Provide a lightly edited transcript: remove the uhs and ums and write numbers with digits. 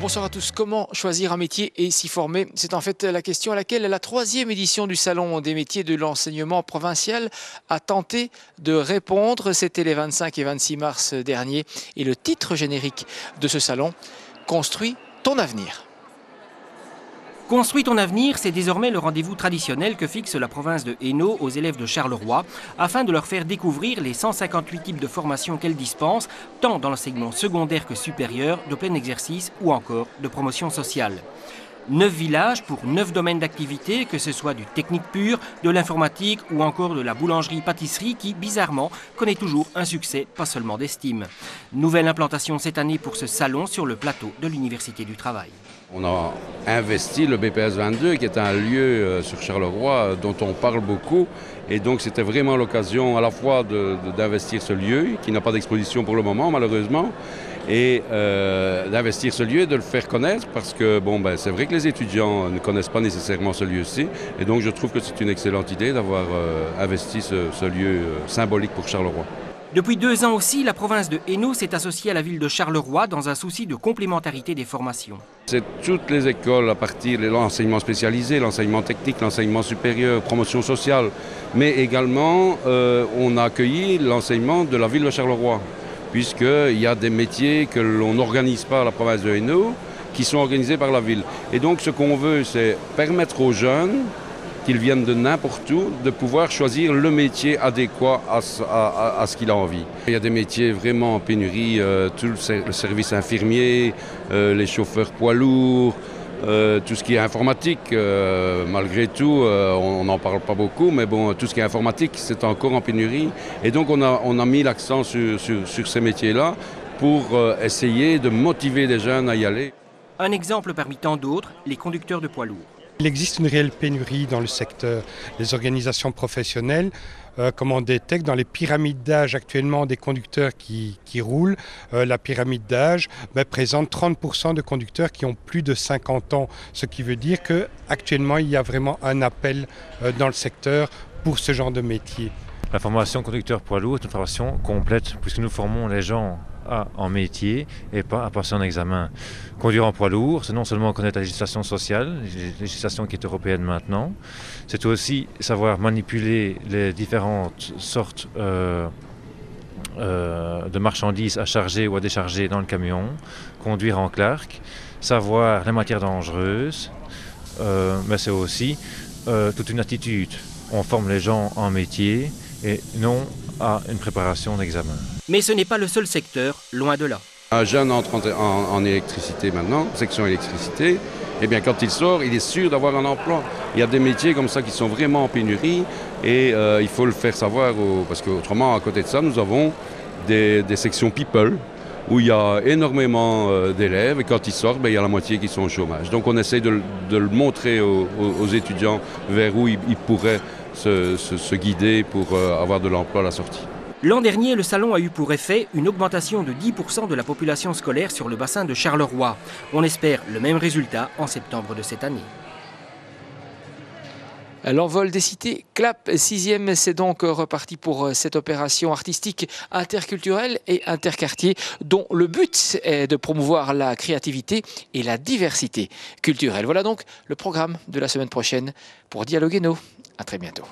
Bonsoir à tous. Comment choisir un métier et s'y former? C'est en fait la question à laquelle la 3e édition du Salon des métiers de l'enseignement provincial a tenté de répondre. C'était les 25 et 26 mars dernier. Et le titre générique de ce salon, Construis ton avenir. Construis ton avenir, c'est désormais le rendez-vous traditionnel que fixe la province de Hainaut aux élèves de Charleroi, afin de leur faire découvrir les 158 types de formations qu'elle dispense, tant dans l'enseignement secondaire que supérieur, de plein exercice ou encore de promotion sociale. 9 villages pour 9 domaines d'activité, que ce soit du technique pur, de l'informatique ou encore de la boulangerie-pâtisserie qui, bizarrement, connaît toujours un succès, pas seulement d'estime. Nouvelle implantation cette année pour ce salon sur le plateau de l'Université du Travail. On a investi le BPS 22 qui est un lieu sur Charleroi dont on parle beaucoup et donc c'était vraiment l'occasion à la fois d'investir ce lieu qui n'a pas d'exposition pour le moment malheureusement et d'investir ce lieu et de le faire connaître parce que c'est vrai que les étudiants ne connaissent pas nécessairement ce lieu-ci et donc je trouve que c'est une excellente idée d'avoir investi ce lieu symbolique pour Charleroi. Depuis 2 ans aussi, la province de Hainaut s'est associée à la ville de Charleroi dans un souci de complémentarité des formations. C'est toutes les écoles à partir de l'enseignement spécialisé, l'enseignement technique, l'enseignement supérieur, promotion sociale, mais également on a accueilli l'enseignement de la ville de Charleroi, puisqu'il y a des métiers que l'on n'organise pas à la province de Hainaut, qui sont organisés par la ville. Et donc ce qu'on veut, c'est permettre aux jeunes qu'ils viennent de n'importe où, de pouvoir choisir le métier adéquat à ce qu'il a envie. Il y a des métiers vraiment en pénurie, tout le service infirmier, les chauffeurs poids lourds, tout ce qui est informatique, malgré tout, on n'en parle pas beaucoup, mais bon, tout ce qui est informatique, c'est encore en pénurie. Et donc on a mis l'accent sur ces métiers-là pour essayer de motiver les jeunes à y aller. Un exemple parmi tant d'autres, les conducteurs de poids lourds. Il existe une réelle pénurie dans le secteur. Les organisations professionnelles détectent dans les pyramides d'âge actuellement des conducteurs qui roulent. La pyramide d'âge présente 30% de conducteurs qui ont plus de 50 ans, ce qui veut dire qu'actuellement il y a vraiment un appel dans le secteur pour ce genre de métier. La formation conducteur poids lourd est une formation complète puisque nous formons les gens en métier et pas à passer un examen. Conduire en poids lourd, c'est non seulement connaître la législation sociale, la législation qui est européenne maintenant, c'est aussi savoir manipuler les différentes sortes de marchandises à charger ou à décharger dans le camion, conduire en Clark, savoir les matières dangereuses, mais c'est aussi toute une attitude. On forme les gens en métier et non à une préparation d'examen. Mais ce n'est pas le seul secteur, loin de là. Un jeune entre en électricité maintenant, section électricité, et bien quand il sort, il est sûr d'avoir un emploi. Il y a des métiers comme ça qui sont vraiment en pénurie et il faut le faire savoir, parce qu'autrement, à côté de ça, nous avons des sections people où il y a énormément d'élèves et quand ils sortent, il y a la moitié qui sont au chômage. Donc on essaie de le montrer aux étudiants vers où ils pourraient se guider pour avoir de l'emploi à la sortie. L'an dernier, le salon a eu pour effet une augmentation de 10% de la population scolaire sur le bassin de Charleroi. On espère le même résultat en septembre de cette année. L'envol des cités, CLAP 6e, c'est donc reparti pour cette opération artistique interculturelle et interquartier dont le but est de promouvoir la créativité et la diversité culturelle. Voilà donc le programme de la semaine prochaine pour Dialogue Hainaut. À très bientôt.